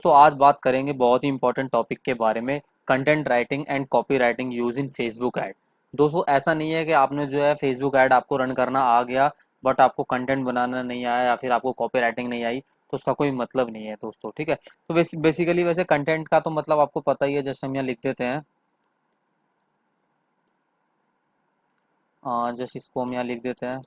तो आज बात करेंगे बहुत ही इंपॉर्टेंट टॉपिक के बारे में, content writing and copy writing use in Facebook ad. दोस्तों ऐसा नहीं है कि आपने जो है फेसबुक ऐड आपको रन करना आ गया बट आपको कंटेंट बनाना नहीं आया या फिर आपको कॉपी राइटिंग नहीं आई तो उसका कोई मतलब नहीं है दोस्तों, ठीक है। तो बेसिकली वैसे कंटेंट का तो मतलब आपको पता ही है, जैसे हम यहाँ लिख देते हैं, जैसे इसको हम यहाँ लिख देते हैं।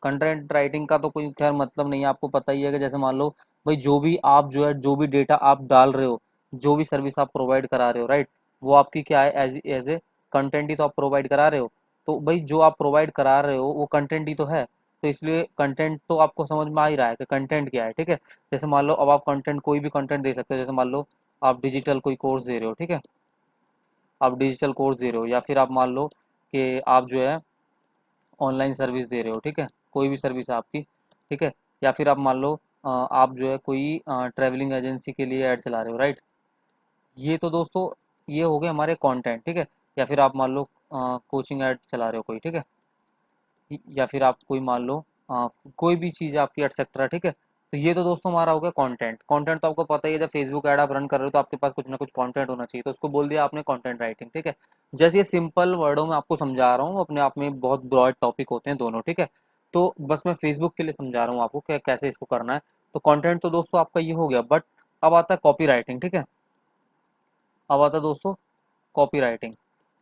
कंटेंट राइटिंग का तो कोई खैर मतलब नहीं है, आपको पता ही है कि जैसे मान लो भाई जो भी आप जो है जो भी डेटा आप डाल रहे हो, जो भी सर्विस आप प्रोवाइड करा रहे हो, राइट, वो आपकी क्या है, एज एज ए कंटेंट ही तो आप प्रोवाइड करा रहे हो। तो भाई जो आप प्रोवाइड करा रहे हो वो कंटेंट ही तो है। तो इसलिए कंटेंट तो आपको समझ में आ ही रहा है कि कंटेंट क्या है, ठीक है। जैसे मान लो अब आप कंटेंट कोई भी कंटेंट दे सकते हो, जैसे मान लो आप डिजिटल कोई कोर्स दे रहे हो, ठीक है, आप डिजिटल कोर्स दे रहे हो या फिर आप मान लो कि आप जो है ऑनलाइन सर्विस दे रहे हो, ठीक है, कोई भी सर्विस है आपकी, ठीक है। या फिर आप मान लो आप जो है कोई ट्रैवलिंग एजेंसी के लिए ऐड चला रहे हो, राइट। ये तो दोस्तों ये हो गए हमारे कंटेंट, ठीक है। या फिर आप मान लो कोचिंग ऐड चला रहे हो कोई, ठीक है, या फिर आप कोई मान लो कोई भी चीज़ आपकी एटसेट्रा, ठीक है। तो ये तो दोस्तों हमारा हो गया कंटेंट। कंटेंट तो आपको पता ही है, जब फेसबुक ऐड आप रन कर रहे हो तो आपके पास कुछ ना कुछ कंटेंट होना चाहिए, तो उसको बोल दिया आपने कंटेंट राइटिंग, ठीक है। जैसे ये सिंपल वर्डों में आपको समझा रहा हूँ, अपने आप में बहुत ब्रॉड टॉपिक होते हैं दोनों, ठीक है। तो बस मैं फेसबुक के लिए समझा रहा हूँ आपको कि कैसे इसको करना है। तो कंटेंट तो दोस्तों आपका ये हो गया, बट अब आता है कॉपी राइटिंग, ठीक है। अब आता है दोस्तों copy writing.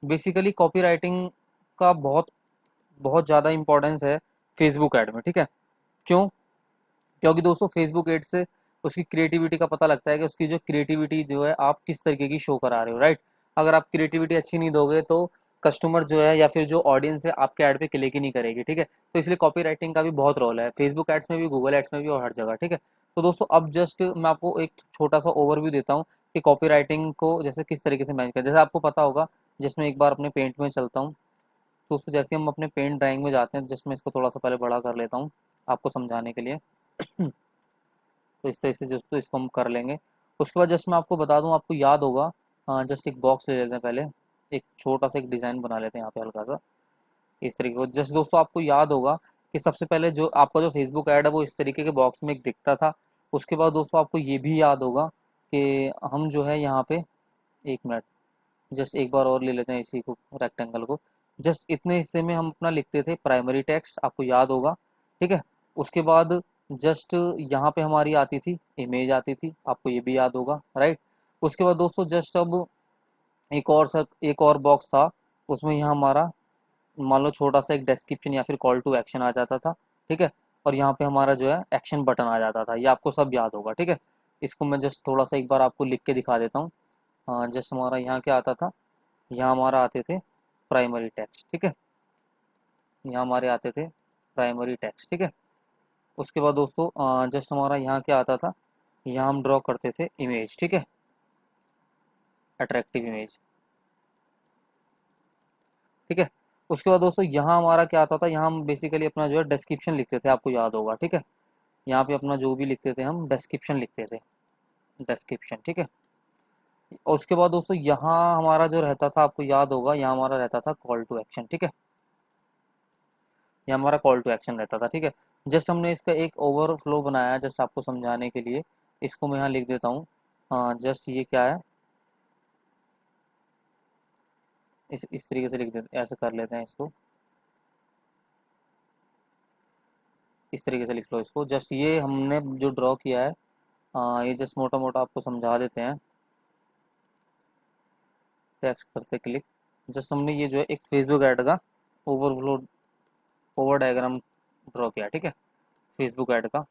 Basically copy writing का बहुत बहुत ज़्यादा इंपॉर्टेंस है फेसबुक ऐड में, ठीक है। क्यों? क्योंकि दोस्तों फेसबुक एड से उसकी क्रिएटिविटी का पता लगता है कि उसकी जो क्रिएटिविटी जो है आप किस तरीके की शो करा रहे हो, राइट। अगर आप क्रिएटिविटी अच्छी नहीं दोगे तो कस्टमर जो है या फिर जो ऑडियंस है आपके ऐड पे क्लिक ही नहीं करेगी, ठीक है। तो इसलिए कॉपी राइटिंग का भी बहुत रोल है फेसबुक एड्स में भी, गूगल एड्स में भी और हर जगह, ठीक है। तो दोस्तों अब जस्ट मैं आपको एक छोटा सा ओवरव्यू देता हूँ कि कॉपी राइटिंग को जैसे किस तरीके से मैनेज करें। जैसे आपको पता होगा, जिसमें एक बार अपने पेंट में चलता हूँ, तो दोस्तों जैसे हम अपने पेंट ड्राइंग में जाते हैं, जिसमें इसको थोड़ा सा पहले बड़ा कर लेता हूँ आपको समझाने के लिए। तो इस तरह से दोस्तों इसको हम कर लेंगे। उसके बाद जस्ट मैं आपको बता दूं, आपको याद होगा, जस्ट एक बॉक्स ले लेते हैं पहले, एक छोटा सा एक डिज़ाइन बना लेते हैं यहाँ पे हल्का सा इस तरीके को। जस्ट दोस्तों आपको याद होगा कि सबसे पहले जो आपका जो फेसबुक ऐड है वो इस तरीके के बॉक्स में एक दिखता था। उसके बाद दोस्तों आपको ये भी याद होगा कि हम जो है यहाँ पे, एक मिनट, जस्ट एक बार और ले लेते हैं इसी को, रेक्टेंगल को। जस्ट इतने हिस्से में हम अपना लिखते थे प्राइमरी टेक्स्ट, आपको याद होगा, ठीक है। उसके बाद जस्ट यहाँ पे हमारी आती थी इमेज आती थी, आपको ये भी याद होगा, राइट। उसके बाद दोस्तों जस्ट अब एक और बॉक्स था, उसमें यहाँ हमारा मान लो छोटा सा एक डिस्क्रिप्शन या फिर कॉल टू एक्शन आ जाता था, ठीक है। और यहाँ पे हमारा जो है एक्शन बटन आ जाता था, ये आपको सब याद होगा, ठीक है। इसको मैं जस्ट थोड़ा सा एक बार आपको लिख के दिखा देता हूँ। जस्ट हमारा यहाँ क्या आता था, यहाँ हमारा आते थे प्राइमरी टेक्स्ट, ठीक है, यहाँ हमारे आते थे प्राइमरी टेक्स्ट, ठीक है। उसके बाद दोस्तों जस्ट हमारा यहाँ क्या आता था, यहाँ हम ड्रॉ करते थे इमेज, ठीक है, अट्रैक्टिव इमेज, ठीक है। उसके बाद दोस्तों यहाँ हमारा क्या आता था, यहाँ हम बेसिकली अपना जो है डिस्क्रिप्शन लिखते थे, आपको याद होगा, ठीक है। यहाँ पे अपना जो भी लिखते थे हम डिस्क्रिप्शन लिखते थे, डिस्क्रिप्शन, ठीक है। और उसके बाद दोस्तों यहाँ हमारा जो रहता था, आपको याद होगा, यहाँ हमारा रहता था कॉल टू एक्शन, ठीक है, ये हमारा कॉल टू एक्शन रहता था, ठीक है। जस्ट हमने इसका एक ओवरफ्लो बनाया जस्ट आपको समझाने के लिए, इसको मैं यहाँ लिख देता हूँ। जस्ट ये क्या है, इस तरीके से लिख देते, ऐसे कर लेते हैं इसको, इस तरीके से लिख लो इसको। जस्ट ये हमने जो ड्रॉ किया है, ये जस्ट मोटा मोटा आपको समझा देते हैं, टेक्स्ट करते क्लिक। जस्ट हमने ये जो है एक फेसबुक ऐड का ओवरफ्लो ओवर डायग्राम ड्रॉ किया, ठीक है, फेसबुक ऐड का।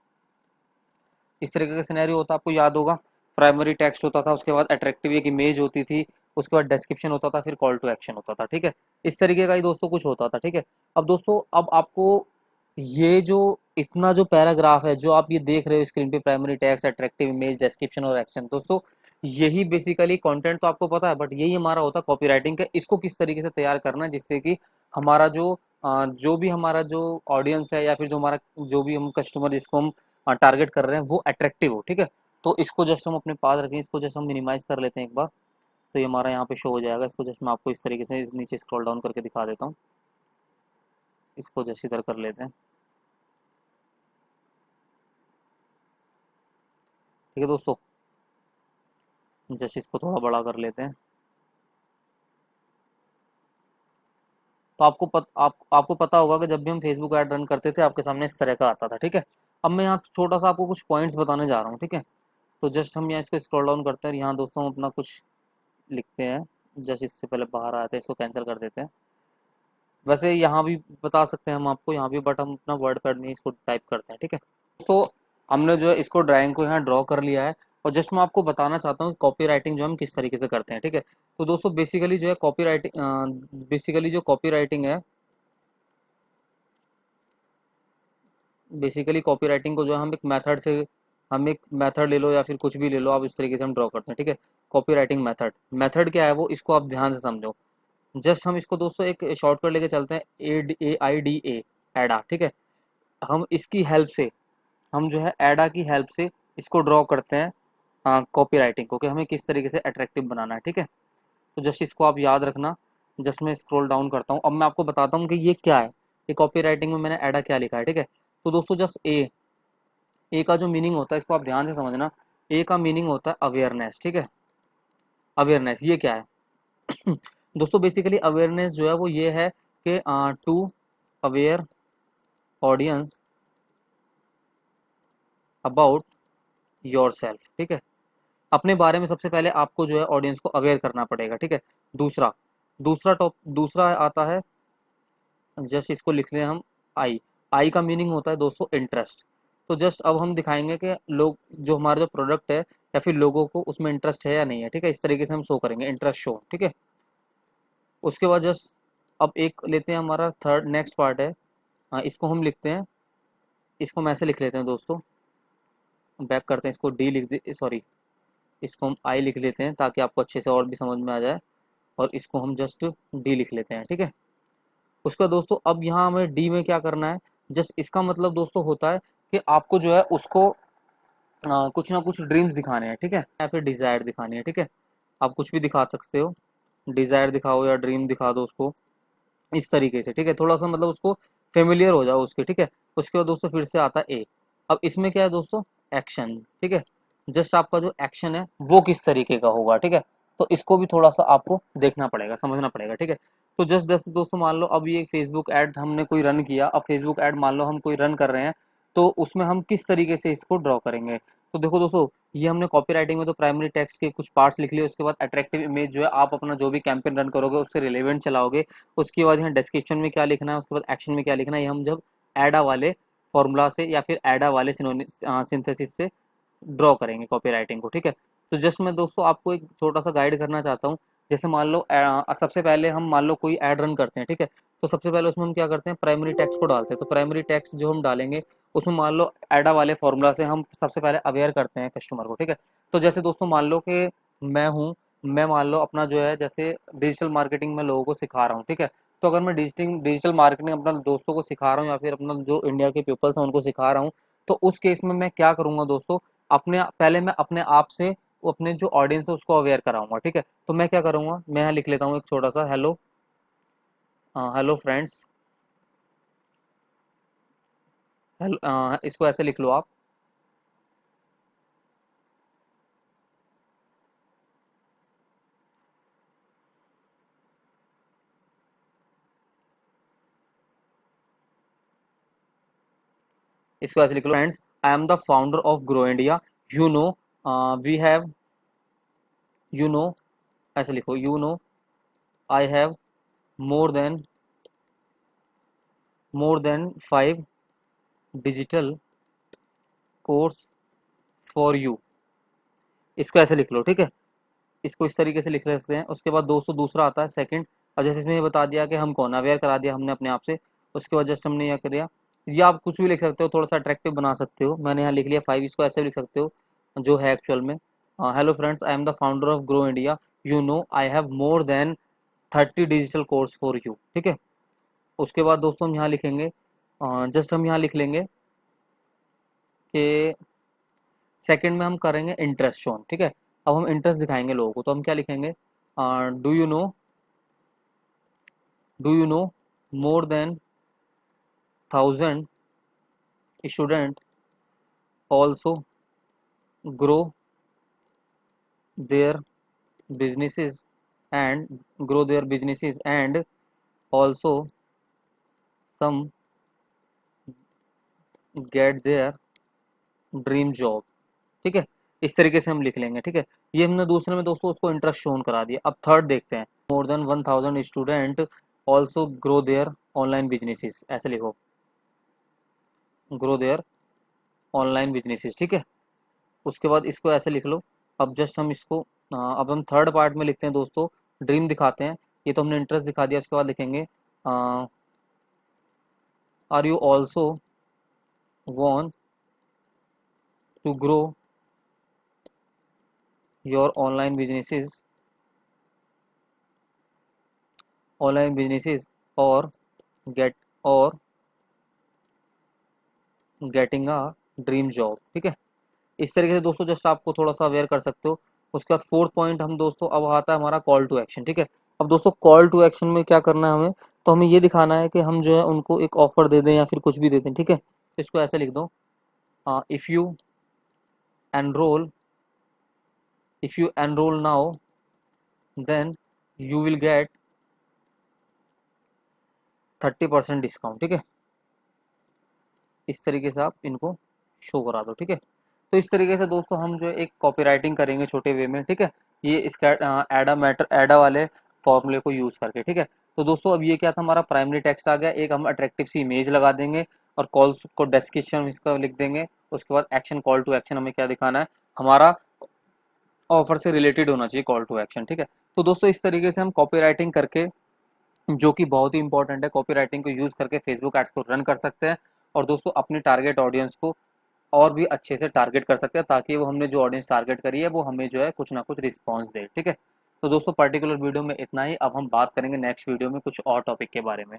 इस तरीके का सिनेरियो होता आपको याद होगा, प्राइमरी टेक्स्ट होता था, उसके बाद अट्रैक्टिव एक इमेज होती थी, उसके बाद डिस्क्रिप्शन होता था, फिर कॉल टू एक्शन होता था, ठीक है। इस तरीके का ही दोस्तों कुछ होता था, ठीक है। अब दोस्तों अब आपको ये जो इतना जो पैराग्राफ है जो आप ये देख रहे हो स्क्रीन पे, primary text, attractive image, description और एक्शन, दोस्तों यही बेसिकली कंटेंट तो आपको पता है, बट यही हमारा होता है कॉपीराइटिंग का। इसको किस तरीके से तैयार करना है जिससे कि हमारा जो भी हमारा जो ऑडियंस है या फिर जो हमारा जो भी हम कस्टमर जिसको हम टारगेट कर रहे हैं वो अट्रैक्टिव हो, ठीक है। तो इसको जस्ट हम अपने पास रखें, इसको जस्ट हम मिनिमाइज कर लेते हैं एक बार, तो ये हमारा यहाँ पे शो हो जाएगा। इसको जस्ट मैं आपको इस तरीके से नीचे स्क्रॉल डाउन करके दिखा देता हूँ, इसको जस्ट इधर कर लेते हैं। ठीक है दोस्तों, जस्ट इसको थोड़ा बड़ा कर लेते हैं। तो आपको पता होगा कि जब भी हम फेसबुक ऐड रन करते थे आपके सामने इस तरह का आता था। ठीक है, अब मैं यहाँ छोटा सा आपको कुछ पॉइंट्स बताने जा रहा हूँ। ठीक है, तो जस्ट हम यहाँ इसको स्क्रॉल डाउन करते हैं, यहाँ दोस्तों हम अपना कुछ लिखते हैं। जस्ट इससे पहले बाहर आते हैं, इसको कैंसिल कर देते हैं। वैसे यहाँ भी बता सकते हैं हम आपको यहाँ भी, बट हम अपना वर्ड पैड में इसको टाइप करते हैं। ठीक है, तो हमने जो है इसको ड्राइंग को यहाँ ड्रॉ कर लिया है, और जस्ट मैं आपको बताना चाहता हूँ कि कॉपी राइटिंग जो हम किस तरीके से करते हैं। ठीक है, तो दोस्तों बेसिकली जो है कॉपी राइटिंग, बेसिकली जो कॉपी राइटिंग है, बेसिकली कॉपी राइटिंग को जो हम एक मेथड से, हम एक मेथड ले लो या फिर कुछ भी ले लो, आप इस तरीके से हम ड्रॉ करते हैं। ठीक है, कॉपी राइटिंग मेथड, मेथड क्या है वो, इसको आप ध्यान से समझो। जस्ट हम इसको दोस्तों एक शॉर्टकट लेके चलते हैं, ADA, एडा। ठीक है, हम इसकी हेल्प से, हम जो है एडा की हेल्प से इसको ड्रॉ करते हैं कॉपी राइटिंग को, कि हमें किस तरीके से अट्रैक्टिव बनाना है। ठीक है, तो जस्ट इसको आप याद रखना। जस्ट मैं स्क्रॉल डाउन करता हूँ, अब मैं आपको बताता हूँ कि ये क्या है, ये कॉपी राइटिंग में मैंने एडा क्या लिखा है। ठीक है, तो दोस्तों जस्ट ए का जो मीनिंग होता है, इसको आप ध्यान से समझना। ए का मीनिंग होता है अवेयरनेस। ठीक है, अवेयरनेस ये क्या है दोस्तों, बेसिकली अवेयरनेस जो है वो ये है कि to aware audience about your self. ठीक है, अपने बारे में सबसे पहले आपको जो है ऑडियंस को अवेयर करना पड़ेगा। ठीक है, दूसरा दूसरा आता है, जस्ट इसको लिख लें हम, आई। आई का मीनिंग होता है दोस्तों इंटरेस्ट। तो जस्ट अब हम दिखाएंगे कि लोग जो हमारा जो प्रोडक्ट है या फिर लोगों को उसमें इंटरेस्ट है या नहीं है। ठीक है, इस तरीके से हम शो करेंगे, इंटरेस्ट शो। ठीक है, उसके बाद जस्ट अब एक लेते हैं, हमारा थर्ड नेक्स्ट पार्ट है, इसको हम लिखते हैं, इसको हम ऐसे लिख लेते हैं दोस्तों, बैक करते हैं इसको, डी लिख दे, सॉरी, इसको हम आई लिख लेते हैं ताकि आपको अच्छे से और भी समझ में आ जाए, और इसको हम जस्ट डी लिख लेते हैं। ठीक है, उसका दोस्तों अब यहाँ हमें डी में क्या करना है, जस्ट इसका मतलब दोस्तों होता है कि आपको जो है उसको कुछ ना कुछ ड्रीम्स दिखाने हैं। ठीक है, या फिर डिज़ायर दिखानी है। ठीक है, आप कुछ भी दिखा सकते हो, डिज़ायर दिखाओ या ड्रीम दिखा दो उसको इस तरीके से। ठीक है, थोड़ा सा मतलब उसको फेमिलियर हो जाओ उसके। ठीक है, उसके बाद दोस्तों फिर से आता है ए। अब इसमें क्या है दोस्तों, एक्शन। ठीक है, जस्ट आपका जो एक्शन है वो किस तरीके का होगा। ठीक है, तो इसको भी थोड़ा सा आपको देखना पड़ेगा, समझना पड़ेगा। ठीक है, तो जस्ट जैसे दोस्तों मान लो अब ये फेसबुक ऐड हमने कोई रन किया, अब फेसबुक ऐड मान लो हम कोई रन कर रहे हैं, तो उसमें हम किस तरीके से इसको ड्रॉ करेंगे। तो देखो दोस्तों, ये हमने कॉपी राइटिंग में तो प्राइमरी टेक्स्ट के कुछ पार्ट्स लिख लिए, उसके बाद अट्रैक्टिव इमेज जो है आप अपना जो भी कैंपेन रन करोगे उससे रिलेवेंट चलाओगे। उसके बाद यहाँ डिस्क्रिप्शन में क्या लिखना है, उसके बाद एक्शन में क्या लिखना है, ये हम जब एडा वाले फॉर्मूला से या फिर एडा वाले सिंथेसिस से ड्रॉ करेंगे कॉपी राइटिंग को। ठीक है, तो जस्ट मैं दोस्तों आपको एक छोटा सा गाइड करना चाहता हूँ। जैसे मान लो सबसे पहले हम मान लो कोई ऐड रन करते हैं। ठीक है, तो सबसे पहले उसमें हम क्या करते हैं, प्राइमरी टेक्स्ट को डालते हैं। तो प्राइमरी टेक्स्ट जो हम डालेंगे उसमें मान लो एडा वाले फॉर्मूला से हम सबसे पहले अवेयर करते हैं कस्टमर को। ठीक है, तो जैसे दोस्तों मान लो कि मैं मान लो अपना जो है जैसे डिजिटल मार्केटिंग में लोगों को सिखा रहा हूँ। ठीक है, तो अगर मैं डिजिटल मार्केटिंग अपना दोस्तों को सिखा रहा हूँ या फिर अपना जो इंडिया के पीपल्स हैं उनको सिखा रहा हूँ, तो उस केस में मैं क्या करूँगा दोस्तों, अपने पहले मैं अपने आप से अपने जो ऑडियंस है उसको अवेयर कराऊंगा। ठीक है, तो मैं क्या करूँगा, मैं यहाँ लिख लेता हूँ एक छोटा सा, हेलो हेलो फ्रेंड्स, हेलो, इसको ऐसे लिख लो आप, इसको ऐसे लिख लो, friends I am the founder of Grow India, you know we have, you know, ऐसे लिखो, you know I have more than five digital course for you, इसको ऐसे लिख लो। ठीक है, इसको इस तरीके से लिख सकते हैं। उसके बाद दोस्तों दूसरा आता है सेकंड, और जैसे इसमें ये बता दिया कि हम कौन, अवेयर करा दिया हमने अपने आप से। उसके बाद जस्ट हमने यह किया, या आप कुछ भी लिख सकते हो, थोड़ा सा अट्रैक्टिव बना सकते हो। मैंने यहाँ लिख लिया 5, इसको ऐसे भी लिख सकते हो जो है एक्चुअल में, hello friends I am the founder of Grow India, you know I have more then 30 digital course for you. ठीक है, उसके बाद दोस्तों हम यहाँ लिखेंगे, जस्ट हम यहाँ लिख लेंगे कि सेकंड में हम करेंगे इंटरेस्ट शोन। ठीक है, अब हम इंटरेस्ट दिखाएंगे लोगों को, तो हम क्या लिखेंगे, do you know, do you know more than 1000 student also grow there businesses and grow their businesses and also some get their dream job. ठीक है, इस तरीके से हम लिख लेंगे। ठीक है, ये हमने दूसरे में दोस्तों उसको इंटरेस्ट शोन करा दिया। अब थर्ड देखते हैं, more than 1000 student also grow there online businesses, ऐसे लिखो, ग्रो देयर ऑनलाइन बिजनेसेस। ठीक है, उसके बाद इसको ऐसे लिख लो। अब जस्ट हम इसको अब हम थर्ड पार्ट में लिखते हैं दोस्तों, ड्रीम दिखाते हैं। ये तो हमने इंटरेस्ट दिखा दिया, उसके बाद लिखेंगे are you also want to grow your online businesses और गेट और गेटिंग अ ड्रीम जॉब। ठीक है, इस तरीके से दोस्तों जस्ट आपको थोड़ा सा अवेयर कर सकते हो। उसके बाद फोर्थ पॉइंट हम दोस्तों अब आता है हमारा कॉल टू एक्शन। ठीक है, अब दोस्तों कॉल टू एक्शन में क्या करना है हमें, तो हमें ये दिखाना है कि हम जो है उनको एक ऑफर दे दें या फिर कुछ भी दे दें। ठीक है, तो इसको ऐसे लिख दो, if you enrol if you enrol now then you will get 30% discount. ठीक है, इस तरीके से आप इनको शो करा दो। ठीक है, तो इस तरीके से दोस्तों हम जो है एक कॉपी राइटिंग करेंगे छोटे वे में। ठीक है, ये इसका एडा वाले फॉर्मूले को यूज़ करके। ठीक है, तो दोस्तों अब ये क्या था, हमारा प्राइमरी टेक्स्ट आ गया, एक हम अट्रैक्टिव सी इमेज लगा देंगे और कॉल को डिस्क्रिप्शन इसका लिख देंगे। उसके बाद एक्शन, कॉल टू एक्शन हमें क्या दिखाना है, हमारा ऑफर से रिलेटेड होना चाहिए कॉल टू एक्शन। ठीक है, तो दोस्तों इस तरीके से हम कॉपी राइटिंग करके, जो कि बहुत ही इंपॉर्टेंट है, कॉपी राइटिंग को यूज़ करके फेसबुक एड्स को रन कर सकते हैं और दोस्तों अपनी टारगेट ऑडियंस को और भी अच्छे से टारगेट कर सकते हैं, ताकि वो हमने जो ऑडियंस टारगेट करी है वो हमें जो है कुछ ना कुछ रिस्पॉन्स दे। ठीक है, तो दोस्तों पर्टिकुलर वीडियो में इतना ही। अब हम बात करेंगे नेक्स्ट वीडियो में कुछ और टॉपिक के बारे में।